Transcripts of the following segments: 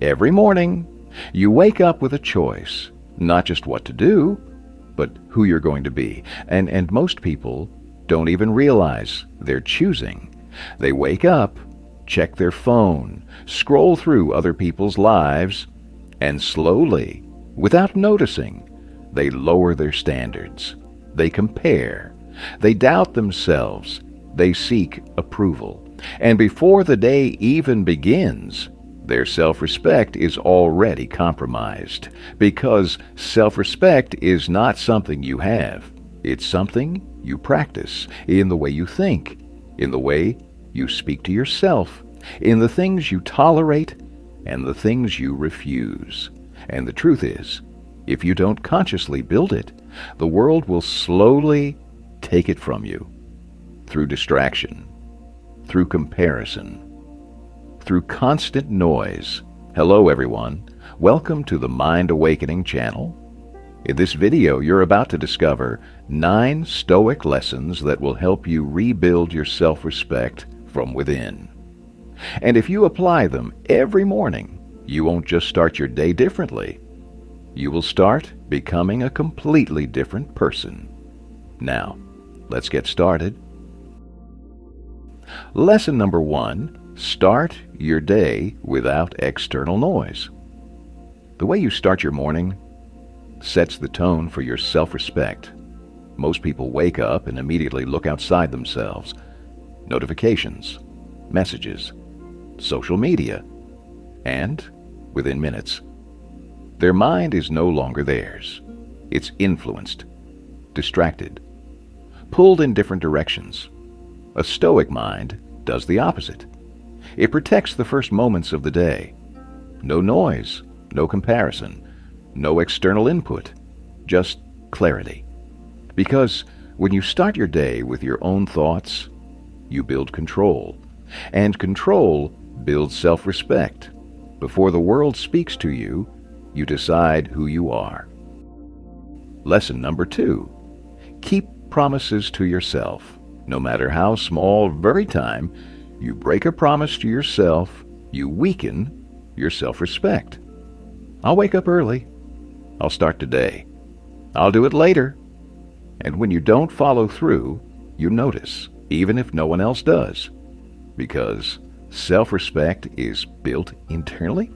Every morning, you wake up with a choice, not just what to do, but who you're going to be. And most people don't even realize they're choosing. They wake up, check their phone, scroll through other people's lives, and slowly, without noticing, they lower their standards. They compare. They doubt themselves. They seek approval. And before the day even begins, their self-respect is already compromised, because self-respect is not something you have. It's something you practice in the way you think, in the way you speak to yourself, in the things you tolerate, and the things you refuse. And the truth is, if you don't consciously build it, the world will slowly take it from you through distraction, through comparison, through constant noise. Hello everyone, welcome to the Mind Awakening channel. In this video, you're about to discover 9 Stoic lessons that will help you rebuild your self-respect from within. And if you apply them every morning, you won't just start your day differently. You will start becoming a completely different person. Now, let's get started. Lesson number 1. Start your day without external noise. The way you start your morning sets the tone for your self-respect. Most people wake up and immediately look outside themselves. Notifications, messages, social media, and within minutes, their mind is no longer theirs. It's influenced, distracted, pulled in different directions. A Stoic mind does the opposite. It protects the first moments of the day. No noise, no comparison, no external input, just clarity. Because when you start your day with your own thoughts, you build control. And control builds self-respect. Before the world speaks to you, you decide who you are. Lesson number 2. Keep promises to yourself. No matter how small, every time you break a promise to yourself, you weaken your self-respect. I'll wake up early. I'll start today. I'll do it later. And when you don't follow through, you notice, even if no one else does. Because self-respect is built internally.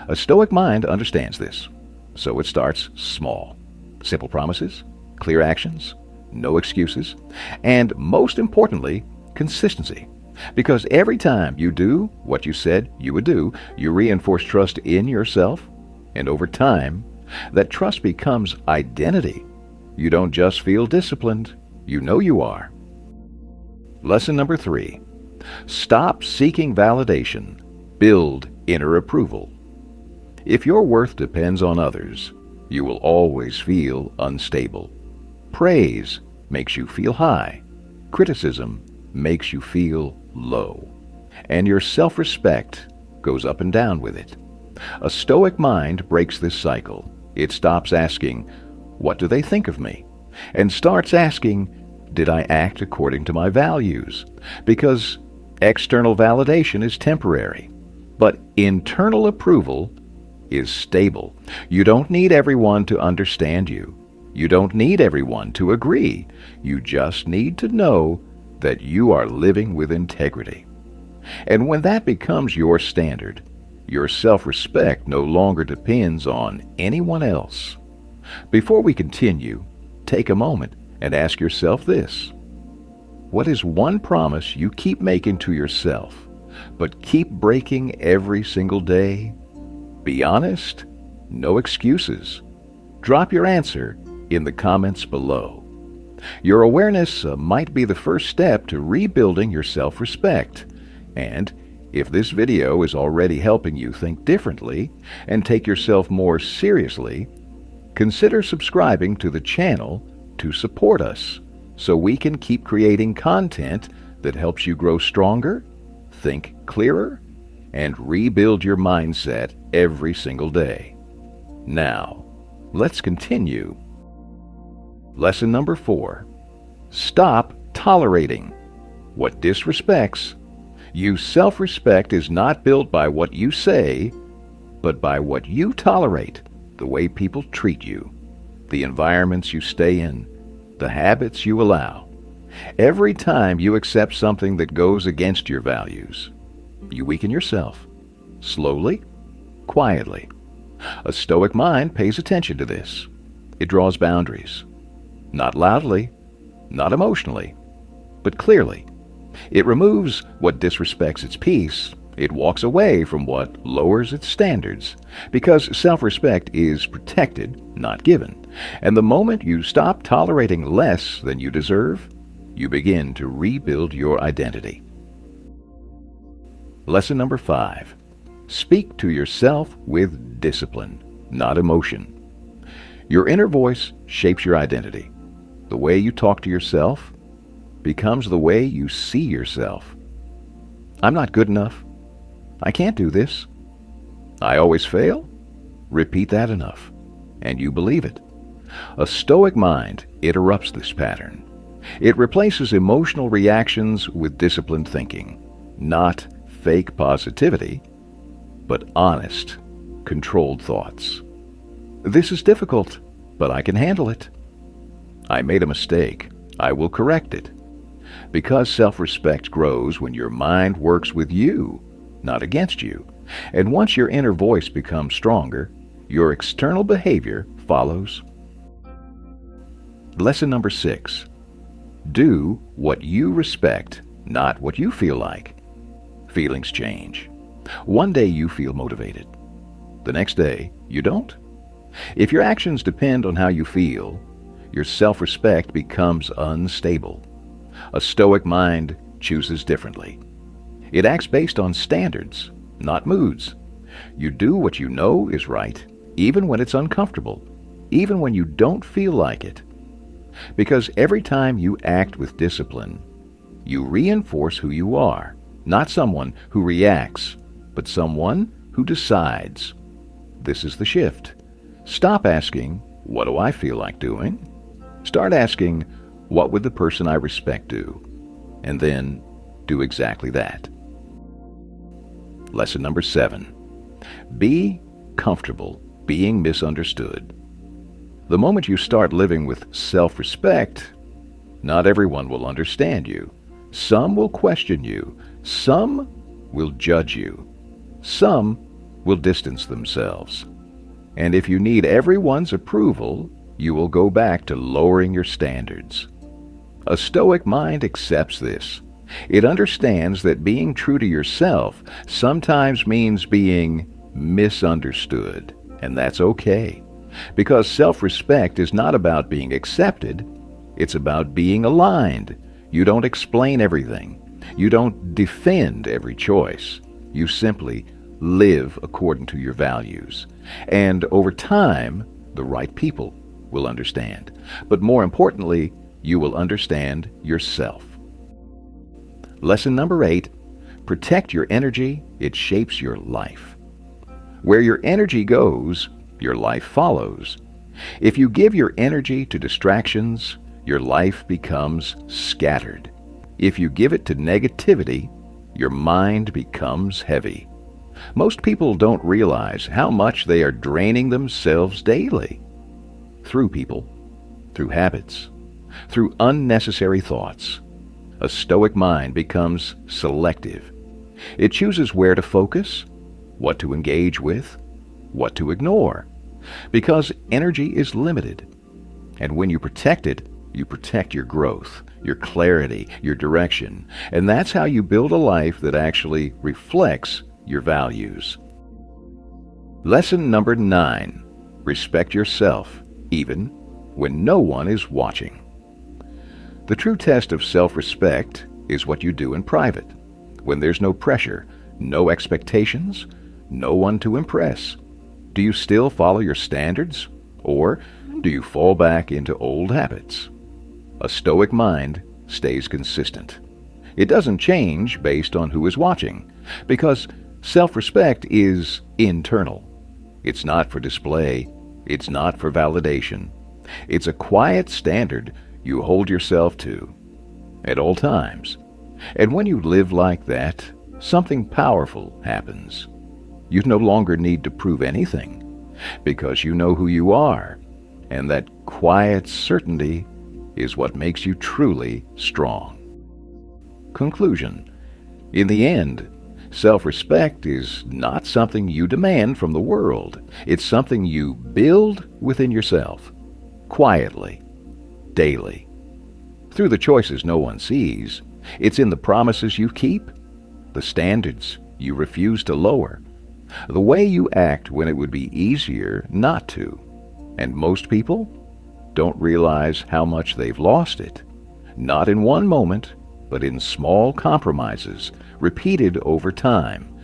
A Stoic mind understands this. So it starts small. Simple promises, clear actions, no excuses, and most importantly, consistency. Because every time you do what you said you would do, you reinforce trust in yourself, and over time, that trust becomes identity. You don't just feel disciplined, you know you are. Lesson number 3. Stop seeking validation. Build inner approval. If your worth depends on others, you will always feel unstable. Praise makes you feel high. Criticism makes you feel low. And your self-respect goes up and down with it. A Stoic mind breaks this cycle. It stops asking, "What do they think of me?" and starts asking, "Did I act according to my values?" Because external validation is temporary, but internal approval is stable. You don't need everyone to understand you. You don't need everyone to agree. You just need to know that you are living with integrity. And when that becomes your standard, your self-respect no longer depends on anyone else. Before we continue, take a moment and ask yourself this. What is one promise you keep making to yourself, but keep breaking every single day? Be honest. No excuses. Drop your answer in the comments below. Your awareness might be the first step to rebuilding your self-respect. And if this video is already helping you think differently and take yourself more seriously, consider subscribing to the channel to support us so we can keep creating content that helps you grow stronger, think clearer, and rebuild your mindset every single day. Now, let's continue. Lesson number 4. Stop tolerating what disrespects. You self-respect is not built by what you say, but by what you tolerate, the way people treat you, the environments you stay in, the habits you allow. Every time you accept something that goes against your values, you weaken yourself, slowly, quietly. A Stoic mind pays attention to this. It draws boundaries, not loudly, not emotionally, but clearly. It removes what disrespects its peace. It walks away from what lowers its standards, because self-respect is protected, not given. And the moment you stop tolerating less than you deserve, you begin to rebuild your identity. Lesson number 5. Speak to yourself with discipline, not emotion. Your inner voice shapes your identity. The way you talk to yourself becomes the way you see yourself. I'm not good enough. I can't do this. I always fail. Repeat that enough, and you believe it. A Stoic mind interrupts this pattern. It replaces emotional reactions with disciplined thinking, not fake positivity, but honest, controlled thoughts. This is difficult, but I can handle it. I made a mistake. I will correct it. Because self-respect grows when your mind works with you, not against you. And once your inner voice becomes stronger, your external behavior follows. Lesson number 6. Do what you respect, not what you feel like. Feelings change. One day you feel motivated. The next day, you don't. If your actions depend on how you feel, your self-respect becomes unstable. A Stoic mind chooses differently. It acts based on standards, not moods. You do what you know is right, even when it's uncomfortable, even when you don't feel like it. Because every time you act with discipline, you reinforce who you are, not someone who reacts, but someone who decides. This is the shift. Stop asking, what do I feel like doing? Start asking, what would the person I respect do? And then do exactly that. Lesson number 7. Be comfortable being misunderstood. The moment you start living with self-respect, not everyone will understand you. Some will question you. Some will judge you. Some will distance themselves. And if you need everyone's approval, you will go back to lowering your standards. A Stoic mind accepts this. It understands that being true to yourself sometimes means being misunderstood, and that's okay. Because self-respect is not about being accepted, it's about being aligned. You don't explain everything. You don't defend every choice. You simply live according to your values. And over time, the right people will understand. But more importantly, you will understand yourself. Lesson number 8, protect your energy. It shapes your life. Where your energy goes, your life follows. If you give your energy to distractions, your life becomes scattered. If you give it to negativity, your mind becomes heavy. Most people don't realize how much they are draining themselves daily. Through people, through habits, through unnecessary thoughts. A Stoic mind becomes selective. It chooses where to focus, what to engage with, what to ignore, because energy is limited. And when you protect it, you protect your growth, your clarity, your direction, and that's how you build a life that actually reflects your values. Lesson number 9, respect yourself, even when no one is watching. The true test of self-respect is what you do in private, when there's no pressure, no expectations, no one to impress. Do you still follow your standards, or do you fall back into old habits? A Stoic mind stays consistent. It doesn't change based on who is watching, because self-respect is internal. It's not for display. It's not for validation. It's a quiet standard you hold yourself to at all times. And when you live like that, something powerful happens. You no longer need to prove anything because you know who you are, and that quiet certainty is what makes you truly strong. Conclusion. In the end, self-respect is not something you demand from the world. It's something you build within yourself, quietly, daily. Through the choices no one sees, it's in the promises you keep, the standards you refuse to lower, the way you act when it would be easier not to. And most people don't realize how much they've lost it, not in one moment, but in small compromises repeated over time.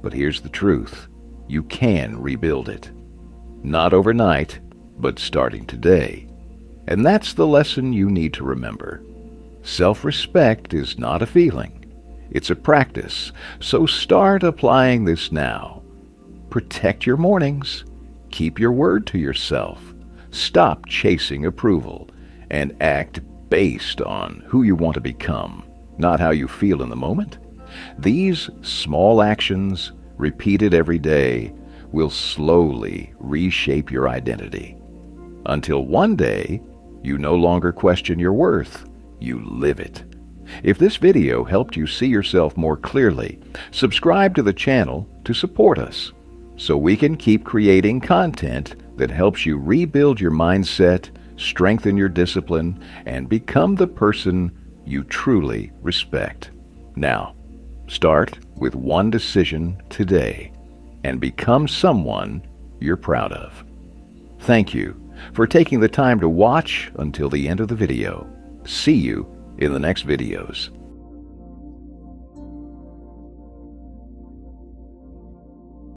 But here's the truth. You can rebuild it. Not overnight, but starting today. And that's the lesson you need to remember. Self-respect is not a feeling. It's a practice. So start applying this now. Protect your mornings. Keep your word to yourself. Stop chasing approval and act based on who you want to become, not how you feel in the moment. These small actions, repeated every day, will slowly reshape your identity. Until one day, you no longer question your worth. You live it. If this video helped you see yourself more clearly, subscribe to the channel to support us, so we can keep creating content that helps you rebuild your mindset, strengthen your discipline, and become the person you truly respect. Now, start with one decision today and become someone you're proud of. Thank you for taking the time to watch until the end of the video. See you in the next videos.